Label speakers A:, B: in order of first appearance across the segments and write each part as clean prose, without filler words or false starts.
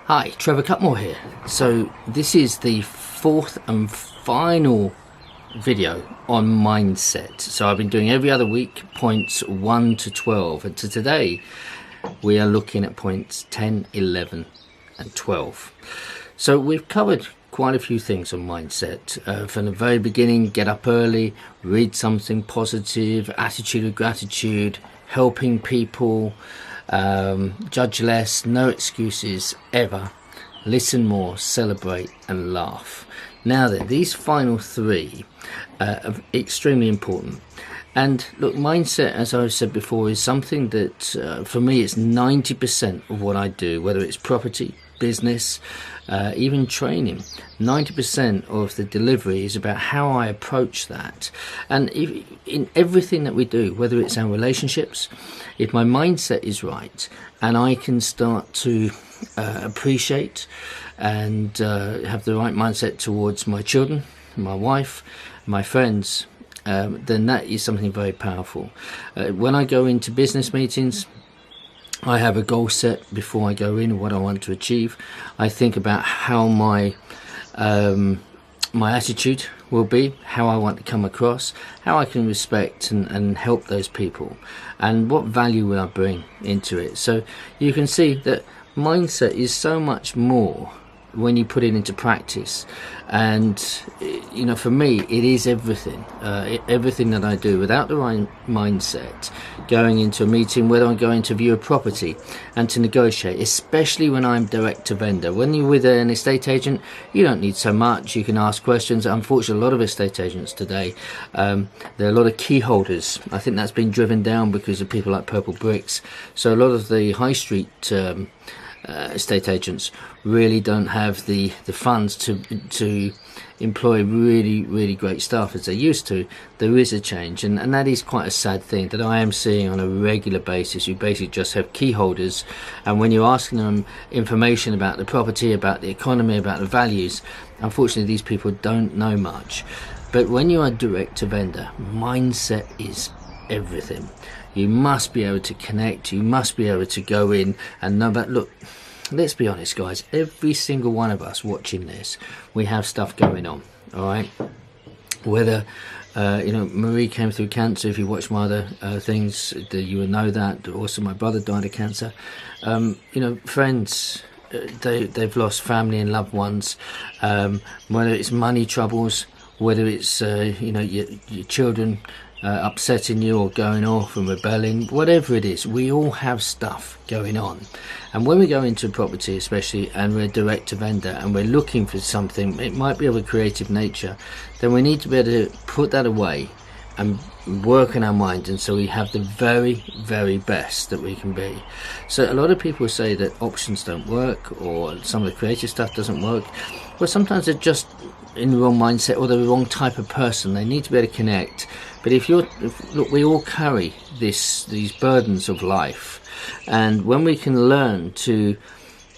A: Hi, Trevor Cutmore here. So this is the fourth and final video on mindset. So I've been doing every other week points 1 to 12, and today we are looking at points 10, 11 and 12. So we've covered quite a few things on mindset from the very beginning: get up early, read something positive, attitude of gratitude, helping people, judge less, no excuses ever, listen more, celebrate and laugh. Now then, these final three are extremely important. And look, mindset, as I've said before, is something that for me it's 90% of what I do, whether it's property, business, even training. 90% of the delivery is about how I approach that. And in everything that we do, whether it's our relationships, if my mindset is right and I can start to appreciate and have the right mindset towards my children, my wife, my friends, then that is something very powerful. When I go into business meetings, I have a goal set before I go in, what I want to achieve. I think about how my attitude will be, how I want to come across, how I can respect and help those people, and what value will I bring into it. So you can see that mindset is so much more when you put it into practice. And you know, for me it is everything. Everything that I do, without the right mindset, going into a meeting, whether I'm going to view a property and to negotiate, especially when I'm direct to vendor. When you're with an estate agent, you don't need so much. You can ask questions. Unfortunately, a lot of estate agents today, there are a lot of key holders. I think that's been driven down because of people like Purple Bricks. So a lot of the high street estate agents really don't have the funds to employ really great staff as they used to. There is a change, and that is quite a sad thing that I am seeing on a regular basis. You basically just have key holders, and when you're asking them information about the property, about the economy, about the values, unfortunately these people don't know much. But when you are direct to vendor, mindset is everything. You must be able to connect, you must be able to go in and know that. Look, let's be honest guys, every single one of us watching this, we have stuff going on, all right? Whether Marie came through cancer. If you watch my other things, you will know that. Also my brother died of cancer. Friends, they've lost family and loved ones, whether it's money troubles, whether it's your children upsetting you or going off and rebelling, whatever it is, we all have stuff going on. And when we go into a property especially, and we're direct to vendor and we're looking for something, it might be of a creative nature, then we need to be able to put that away and work in our mind, and so we have the very best that we can be. So a lot of people say that options don't work, or some of the creative stuff doesn't work. Well, sometimes they're just in the wrong mindset, or the wrong type of person. They need to be able to connect. But look, we all carry these burdens of life, and when we can learn to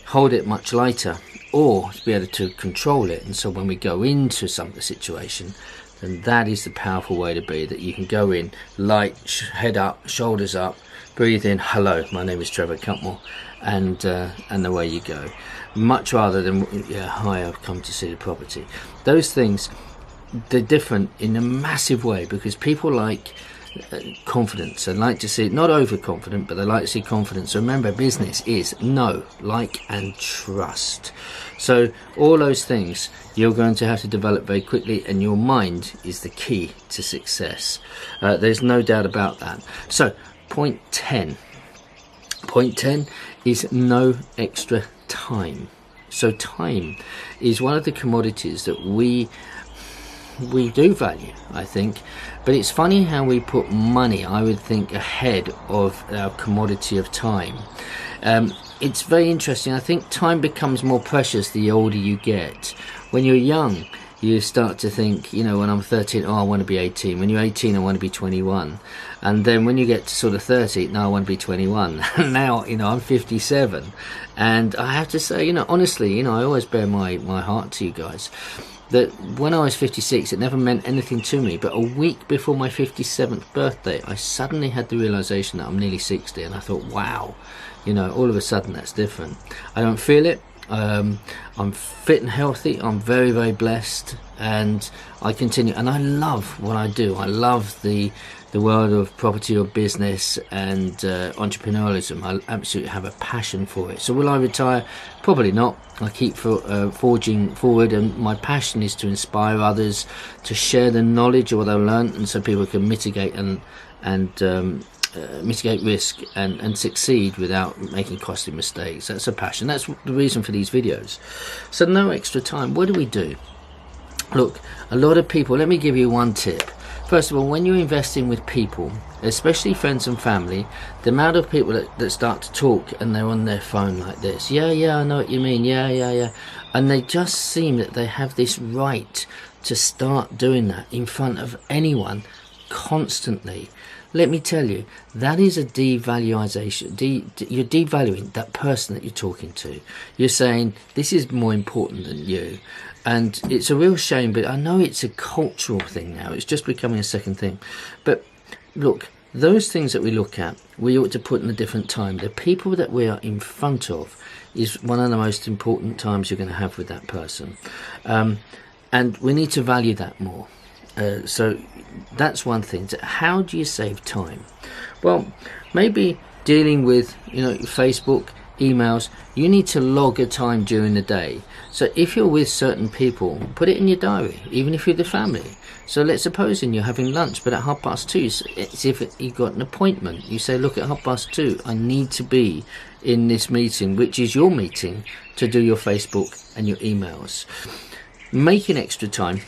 A: hold it much lighter, or to be able to control it, and so when we go into some situation, then that is the powerful way to be. That you can go in light, head up, shoulders up, breathe in, hello, my name is Trevor Cutmore, and away you go. Much rather than, hi, I've come to see the property. Those things, they're different in a massive way, because people like confidence and like to see it, not overconfident, but they like to see confidence. So remember, business is know, like and trust. So all those things you're going to have to develop very quickly, and your mind is the key to success. There's no doubt about that. So point 10 is no extra time. So time is one of the commodities that we do value, I think, but it's funny how we put money, I would think, ahead of our commodity of time. It's very interesting. I think time becomes more precious the older you get. When you're young, you start to think, when I'm 13, I want to be 18. When you're 18, I want to be 21. And then when you get to sort of 30, no, I want to be 21. Now, I'm 57. And I have to say, honestly, I always bear my heart to you guys, that when I was 56, it never meant anything to me. But a week before my 57th birthday, I suddenly had the realization that I'm nearly 60. And I thought, wow, all of a sudden that's different. I don't feel it. I'm fit and healthy. I'm very, very blessed, and I continue. And I love what I do. I love the world of property or business and entrepreneurialism. I absolutely have a passion for it. So will I retire? Probably not. I keep forging forward, and my passion is to inspire others, to share the knowledge of what I've learned, and so people can mitigate and mitigate risk and succeed without making costly mistakes. That's a passion. That's the reason for these videos. So no extra time. What do we do? Look, a lot of people, let me give you one tip. First of all, when you're investing with people, especially friends and family, the amount of people that start to talk and they're on their phone like this, yeah, I know what you mean, yeah, and they just seem that they have this right to start doing that in front of anyone constantly. Let me tell you, that is a devaluation. You're devaluing that person that you're talking to. You're saying, this is more important than you. And it's a real shame, but I know it's a cultural thing now. It's just becoming a second thing. But look, those things that we look at, we ought to put in a different time. The people that we are in front of is one of the most important times you're going to have with that person. And we need to value that more. So that's one thing. So how do you save time? Well, maybe dealing with, Facebook, emails, you need to log a time during the day. So if you're with certain people, put it in your diary, even if you're the family. So let's suppose you're having lunch, but at 2:30, it's if you've got an appointment. You say, look, at 2:30, I need to be in this meeting, which is your meeting, to do your Facebook and your emails. Making extra time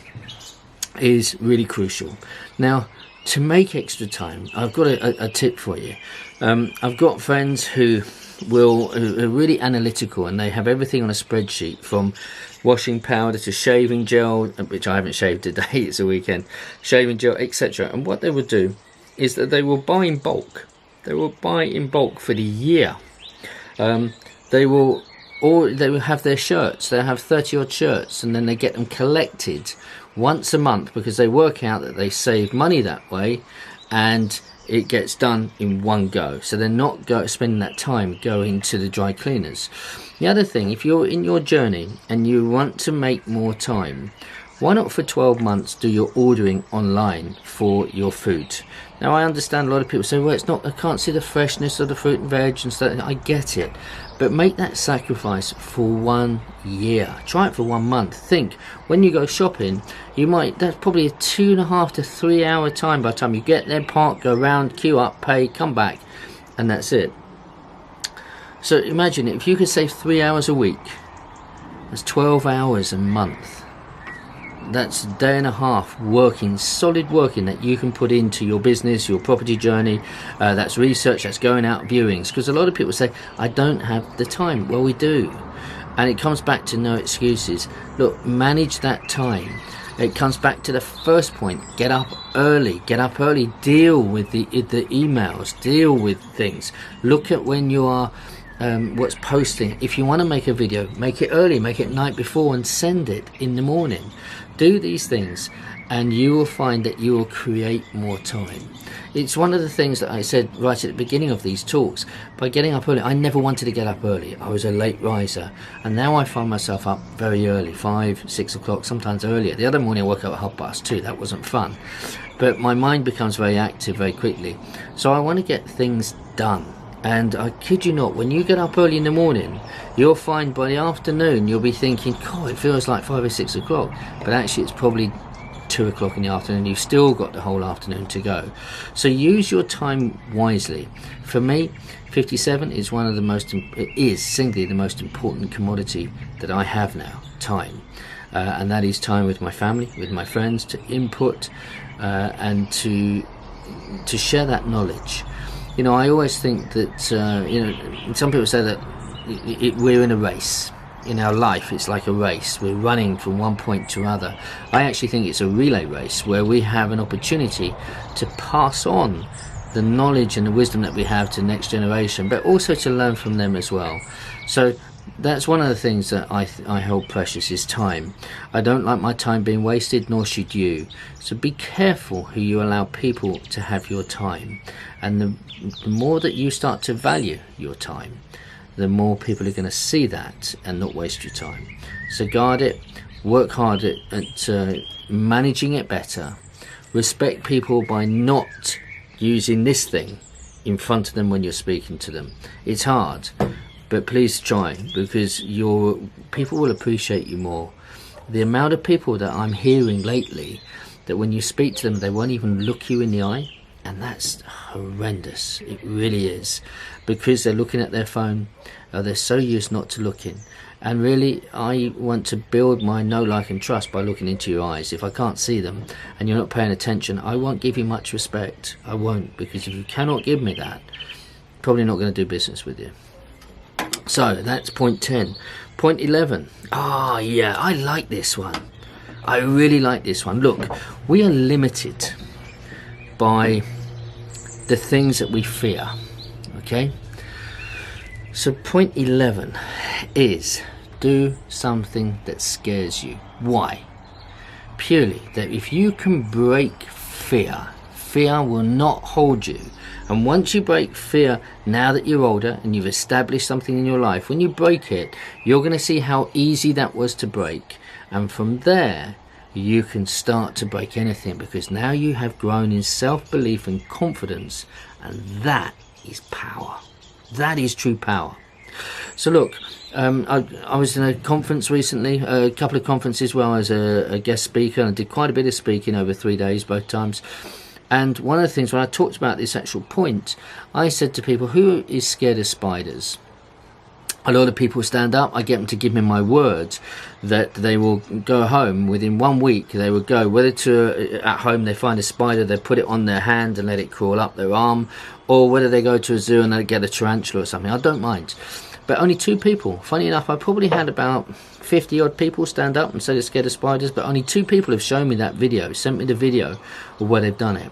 A: is really crucial. Now, to make extra time, I've got a tip for you. I've got friends who are really analytical, and they have everything on a spreadsheet, from washing powder to shaving gel, which I haven't shaved today, it's a weekend, shaving gel, etc. And what they will do is that they will buy in bulk. They will buy in bulk for the year. They will have their shirts. They'll have 30 odd shirts, and then they get them collected once a month, because they work out that they save money that way, and it gets done in one go. So they're not spending that time going to the dry cleaners. The other thing, if you're in your journey and you want to make more time, why not for 12 months do your ordering online for your food? Now, I understand a lot of people say, well, it's not, I can't see the freshness of the fruit and veg and stuff. I get it. But make that sacrifice for 1 year. Try it for 1 month. Think, when you go shopping, that's probably a 2.5 to 3 hour time by the time you get there, park, go around, queue up, pay, come back, and that's it. So imagine if you could save 3 hours a week, that's 12 hours a month. That's a day and a half working, solid working, that you can put into your business, your property journey. That's research, that's going out viewings. Because a lot of people say, I don't have the time. Well, we do. And it comes back to no excuses. Look, manage that time. It comes back to the first point. Get up early. Deal with the emails. Deal with things. Look at when you are what's posting. If you want to make a video, make it early, make it night before, and send it in the morning. Do these things, and you will find that you will create more time. It's one of the things that I said right at the beginning of these talks. By getting up early, I never wanted to get up early. I was a late riser, and now I find myself up very early, 5, 6 o'clock, sometimes earlier. The other morning I woke up at 2:30. That wasn't fun, but my mind becomes very active very quickly. So I want to get things done. And I kid you not, when you get up early in the morning, you'll find by the afternoon you'll be thinking, God, it feels like 5 or 6 o'clock. But actually it's probably 2 o'clock in the afternoon. You've still got the whole afternoon to go. So use your time wisely. For me, 57 is singly the most important commodity that I have now, time. And that is time with my family, with my friends, to input and to share that knowledge. I always think that, some people say that we're in a race. In our life, it's like a race. We're running from one point to another. I actually think it's a relay race where we have an opportunity to pass on the knowledge and the wisdom that we have to the next generation, but also to learn from them as well. So that's one of the things that I hold precious, is time. I don't like my time being wasted, nor should you. So be careful who you allow people to have your time. And the more that you start to value your time, the more people are going to see that and not waste your time. So guard it, work hard at managing it better, respect people by not using this thing in front of them when you're speaking to them. It's hard, but please try, because people will appreciate you more. The amount of people that I'm hearing lately that when you speak to them they won't even look you in the eye, and that's horrendous. It really is, because they're looking at their phone, or they're so used not to looking. And really, I want to build my know, like and trust by looking into your eyes. If I can't see them and you're not paying attention, I won't give you much respect. I won't, because if you cannot give me that, I'm probably not going to do business with you. So that's point 10. Point 11. Yeah, I like this one. I really like this one. Look, we are limited by the things that we fear. Okay? So point 11 is do something that scares you. Why? Purely that if you can break fear, fear will not hold you. And once you break fear, now that you're older and you've established something in your life, when you break it, you're going to see how easy that was to break. And from there, you can start to break anything, because now you have grown in self-belief and confidence, and that is power. That is true power. So look, I was in a conference recently, a couple of conferences where I was a guest speaker, and I did quite a bit of speaking over 3 days, both times. And one of the things when I talked about this actual point, I said to people, who is scared of spiders? A lot of people stand up. I get them to give me my word that they will go home within 1 week. They will go, whether at home they find a spider, they put it on their hand and let it crawl up their arm, or whether they go to a zoo and they get a tarantula or something. I don't mind. But only 2 people. Funny enough, I probably had about 50 odd people stand up and say they're scared of spiders, but only 2 people have shown me that video, sent me the video of where they've done it.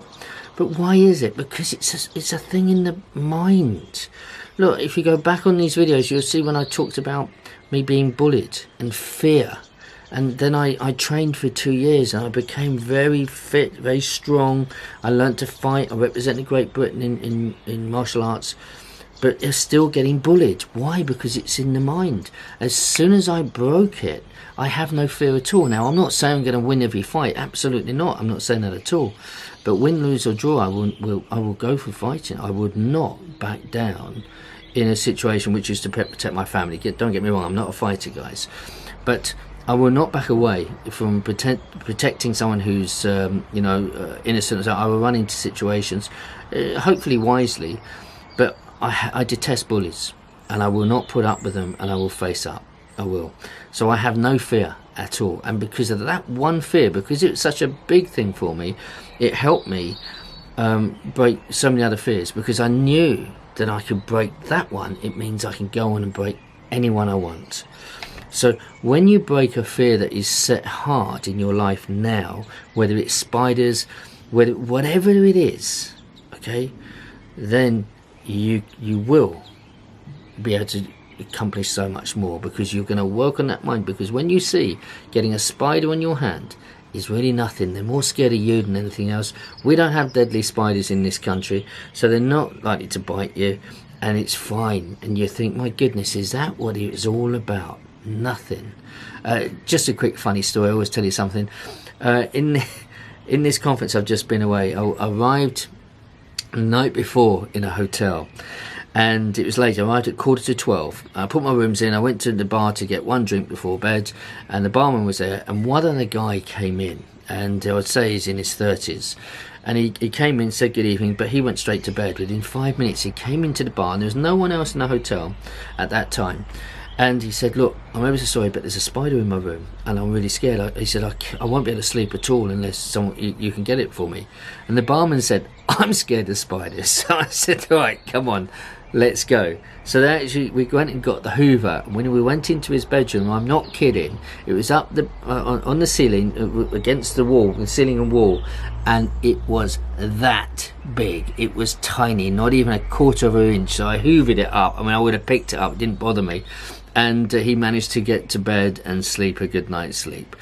A: But why is it? Because it's a thing in the mind. Look, if you go back on these videos, you'll see when I talked about me being bullied and fear. And then I trained for 2 years and I became very fit, very strong. I learned to fight. I represented Great Britain in martial arts. But they're still getting bullied. Why? Because it's in the mind. As soon as I broke it, I have no fear at all. Now, I'm not saying I'm going to win every fight. Absolutely not. I'm not saying that at all. But win, lose or draw, I will go for fighting. I would not back down in a situation which is to protect my family. Don't get me wrong, I'm not a fighter, guys. But I will not back away from protecting someone who's innocent. So I will run into situations, hopefully wisely, but I detest bullies, and I will not put up with them, and I will face up. I will. So I have no fear at all. And because of that one fear, because it's such a big thing for me, it helped me break so many other fears, because I knew that I could break that one. It means I can go on and break anyone I want. So when you break a fear that is set hard in your life now, whether it's spiders, whatever it is, okay, then you will be able to accomplish so much more, because you're going to work on that mind. Because when you see getting a spider on your hand is really nothing, they're more scared of you than anything else. We don't have deadly spiders in this country, so they're not likely to bite you, and it's fine. And you think, my goodness, is that what it's all about? Nothing. Just a quick funny story. I always tell you something. In this conference I've just been away, I arrived the night before in a hotel, and it was late. I arrived at 11:45. I put my rooms in. I went to the bar to get one drink before bed, and the barman was there, and one other guy came in, and I would say he's in his 30s, and he came in, said good evening, but he went straight to bed. Within 5 minutes he came into the bar, and there was no one else in the hotel at that time. And he said, look, I'm ever so sorry, but there's a spider in my room and I'm really scared. He said, I won't be able to sleep at all unless you can get it for me. And the barman said, I'm scared of spiders. So I said, all right, come on, let's go. So we went and got the Hoover. And when we went into his bedroom, I'm not kidding, it was up on the ceiling, against the wall, the ceiling and wall, and it was that big. It was tiny, not even a quarter of an inch. So I hoovered it up. I mean, I would have picked it up, it didn't bother me. And he managed to get to bed and sleep a good night's sleep.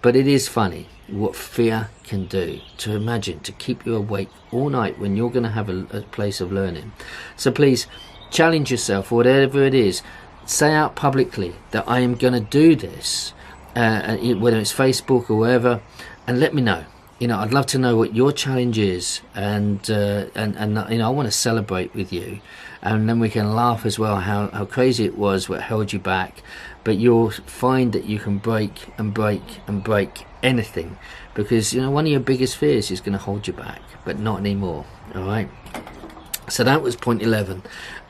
A: But it is funny what fear can do, to imagine, to keep you awake all night when you're going to have a place of learning. So please, challenge yourself, whatever it is. Say out publicly that I am going to do this, whether it's Facebook or wherever, and let me know. I'd love to know what your challenge is, and I want to celebrate with you, and then we can laugh as well how crazy it was, what held you back. But you'll find that you can break and break and break anything, because one of your biggest fears is going to hold you back, but not anymore. All right. So that was point 11,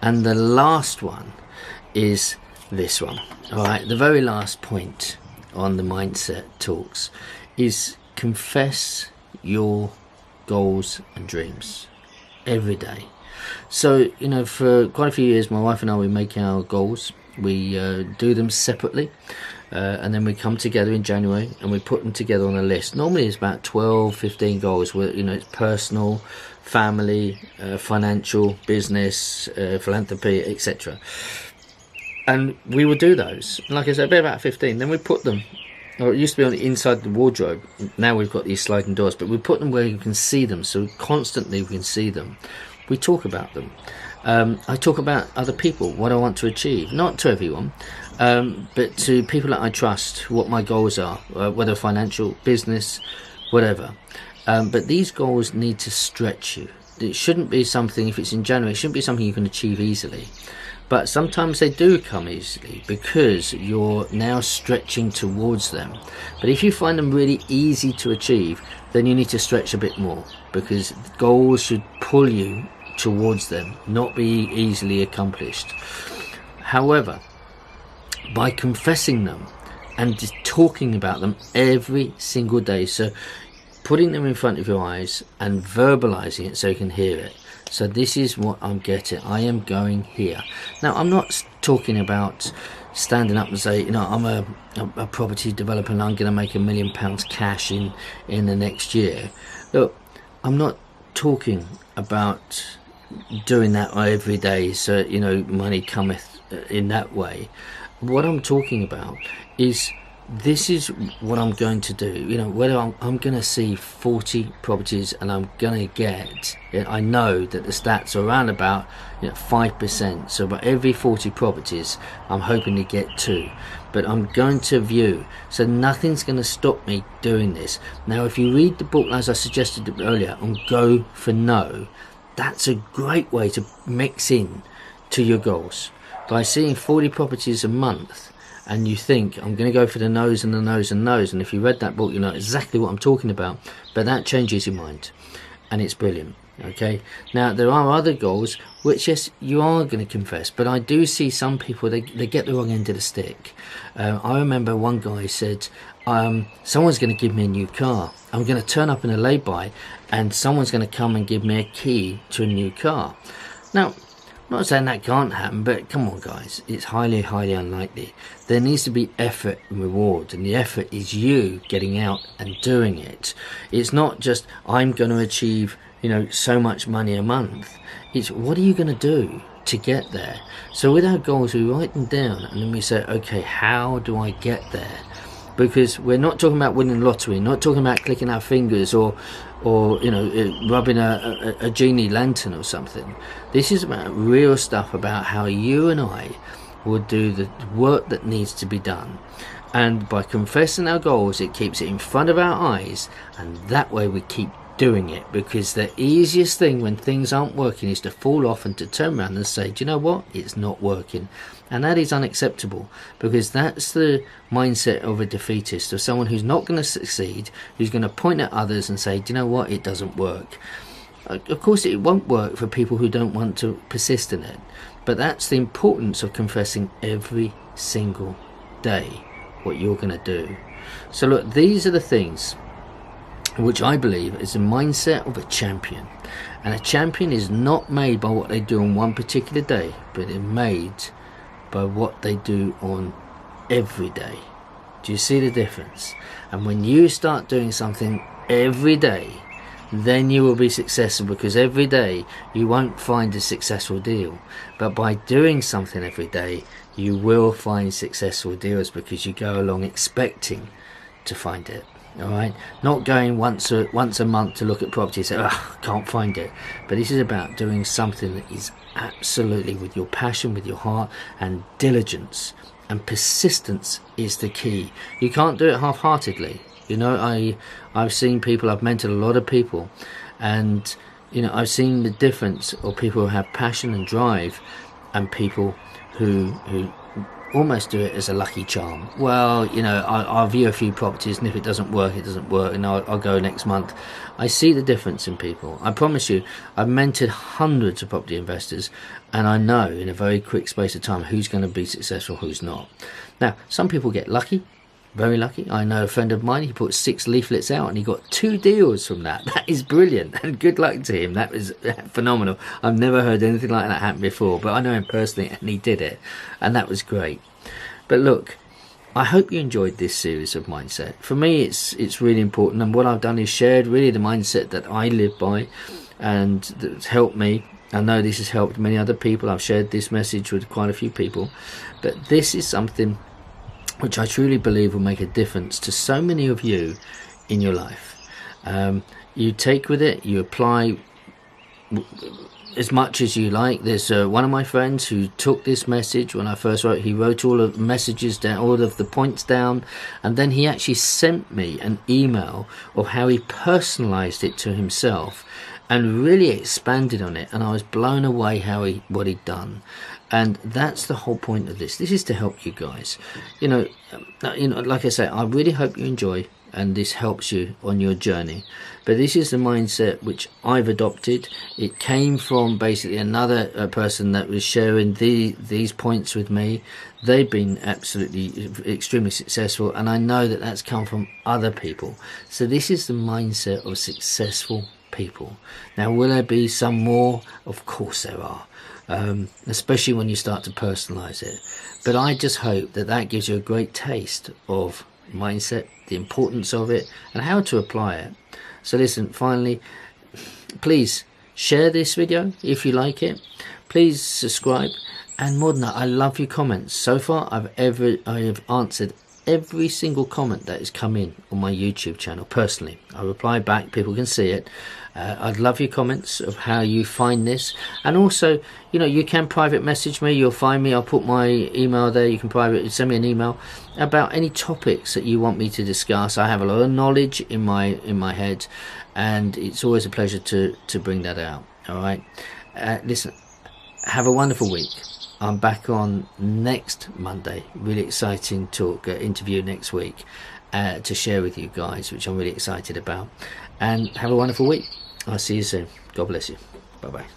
A: and the last one is this one. All right. The very last point on the mindset talks is confess your goals and dreams every day. So for quite a few years, my wife and I, we make our goals. We do them separately, and then we come together in January and we put them together on a list. Normally it's about 12-15 goals where it's personal, family, financial, business, philanthropy, etc. And we would do those. Like I said, about 15. Then we put them, or it used to be on the inside of the wardrobe. Now we've got these sliding doors, but we put them where you can see them, so constantly we can see them. We talk about them. I talk about other people, what I want to achieve. Not to everyone, but to people that I trust, what my goals are, whether financial, business, whatever. But these goals need to stretch you. It shouldn't be something, if it's in January, it shouldn't be something you can achieve easily. But sometimes they do come easily because you're now stretching towards them. But if you find them really easy to achieve, then you need to stretch a bit more, because goals should pull you towards them, not be easily accomplished. However, by confessing them and just talking about them every single day, so putting them in front of your eyes and verbalizing it so you can hear it. So this is what I'm getting. I am going here. Now, I'm not talking about standing up and say, I'm a property developer and I'm going to make £1 million cash in the next year. Look, I'm not talking about doing that every day, so money cometh in that way. What I'm talking about is, this is what I'm going to do. Whether I'm going to see 40 properties and I'm going to get, I know that the stats are around about 5%. So about every 40 properties, I'm hoping to get 2. But I'm going to view. So nothing's going to stop me doing this. Now, if you read the book, as I suggested earlier, on Go for No, that's a great way to mix in to your goals. By seeing 40 properties a month, and you think, I'm going to go for the no's and the no's and no's, and if you read that book, you know exactly what I'm talking about. But that changes your mind, and it's brilliant. Okay, now there are other goals which, yes, you are going to confess, but I do see some people, they get the wrong end of the stick. I remember one guy said, someone's going to give me a new car. I'm going to turn up in a lay-by and someone's going to come and give me a key to a new car. Now, I'm not saying that can't happen, but come on guys, it's highly, highly unlikely. There needs to be effort and reward, and the effort is you getting out and doing it. It's not just, I'm going to achieve, so much money a month. It's, what are you going to do to get there? So with our goals, we write them down, and then we say, okay, how do I get there? Because we're not talking about winning lottery, not talking about clicking our fingers or rubbing a genie lantern or something. This is about real stuff, about how you and I will do the work that needs to be done. And by confessing our goals, it keeps it in front of our eyes, and that way we keep doing it. Because the easiest thing when things aren't working is to fall off and to turn around and say, do you know what, it's not working. And that is unacceptable, because that's the mindset of a defeatist, of someone who's not going to succeed, who's going to point at others and say, do you know what, it doesn't work. Of course it won't work for people who don't want to persist in it, but that's the importance of confessing every single day what you're going to do. So look, these are the things which I believe is the mindset of a champion. And a champion is not made by what they do on one particular day, but it's made by what they do on every day. Do you see the difference? And when you start doing something every day, then you will be successful, because every day you won't find a successful deal. But by doing something every day, you will find successful deals, because you go along expecting to find it. All right, not going once a month to look at property and say, oh, can't find it. But this is about doing something that is absolutely with your passion, with your heart, and diligence and persistence is the key. You can't do it half-heartedly. You know, I've seen people, I've mentored a lot of people, and you know, I've seen the difference of people who have passion and drive and people who almost do it as a lucky charm. Well, you know, I'll view a few properties, and if it doesn't work, it doesn't work, and I'll go next month. I see the difference in people. I promise you, I've mentored hundreds of property investors, and I know in a very quick space of time who's going to be successful, who's not. Now, some people get lucky, very lucky. I know a friend of mine, he put 6 leaflets out and he got 2 deals from that. That is brilliant, and good luck to him. That was phenomenal. I've never heard anything like that happen before, but I know him personally and he did it, and that was great. But look, I hope you enjoyed this series of mindset. For me, it's really important, and what I've done is shared really the mindset that I live by and that's helped me. I know this has helped many other people. I've shared this message with quite a few people, but this is something which I truly believe will make a difference to so many of you in your life. You take with it, you apply as much as you like. There's one of my friends who took this message when I first wrote. He wrote all of the messages down, all of the points down, and then he actually sent me an email of how he personalized it to himself and really expanded on it, and I was blown away what he'd done. And that's the whole point of this. This is to help you guys. You know, like I say, I really hope you enjoy and this helps you on your journey. But this is the mindset which I've adopted. It came from basically another person that was sharing these points with me. They've been absolutely extremely successful, and I know that that's come from other people. So this is the mindset of successful people. Now, will there be some more? Of course there are. Especially when you start to personalize it. But I just hope that that gives you a great taste of mindset, the importance of it, and how to apply it. So listen, finally, please share this video if you like it. Please subscribe, and more than that, I love your comments. So far, I have answered every single comment that has come in on my YouTube channel personally. I reply back, people can see it. I'd love your comments of how you find this, and also, you know, you can private message me. You'll find me. I'll put my email there. You can send me an email about any topics that you want me to discuss. I have a lot of knowledge in my head, and it's always a pleasure to bring that out. All right, listen, have a wonderful week. I'm back on next Monday. Really exciting talk, interview next week to share with you guys, which I'm really excited about. And have a wonderful week. I'll see you soon. God bless you. Bye-bye.